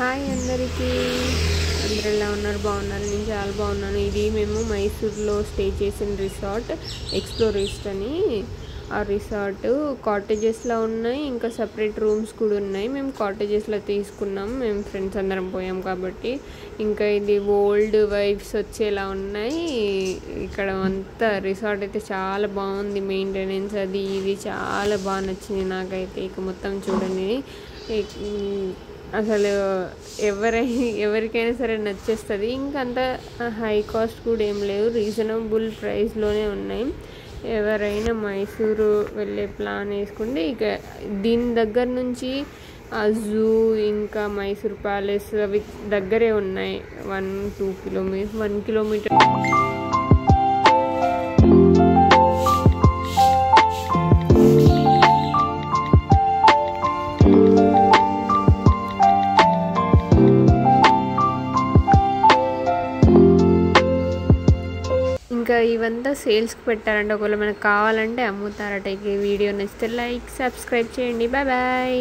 Hi అందరికీ, అందరూ ఎలా ఉన్నారు? బాగున్నారు? నేను చాలా బాగున్నాను. ఇది మేము మైసూర్లో స్టే చేసిన రిసార్ట్ ఎక్స్ప్లోరేస్ట్ అని. ఆ రిసార్ట్ కాటేజెస్లో ఉన్నాయి, ఇంకా సపరేట్ రూమ్స్ కూడా ఉన్నాయి. మేము కాటేజెస్లో తీసుకున్నాం, మేము ఫ్రెండ్స్ అందరం పోయాం కాబట్టి. ఇంకా ఇది ఓల్డ్ వైబ్స్ వచ్చేలా ఉన్నాయి. ఇక్కడ అంతా రిసార్ట్ అయితే చాలా బాగుంది, మెయింటెనెన్స్ అది ఇది చాలా బాగా నచ్చింది నాకైతే. ఇక మొత్తం చూడండి, అసలు ఎవరికైనా సరే నచ్చేస్తుంది. ఇంకంత హై కాస్ట్ కూడా ఏం లేవు, రీజనబుల్ ప్రైస్లోనే ఉన్నాయి. ఎవరైనా మైసూరు వెళ్ళే ప్లాన్ వేసుకుంటే ఇక దీని దగ్గర నుంచి ఆ జూ ఇంకా మైసూర్ ప్యాలెస్ అవి దగ్గరే ఉన్నాయి. 1 కిలోమీటర్ ఇంకా ఇవంతా సేల్స్కి పెట్టారంటే ఒకవేళ మనకు కావాలంటే అమ్ముతారట. ఈ వీడియో నచ్చితే లైక్ సబ్స్క్రైబ్ చేయండి. Bye bye.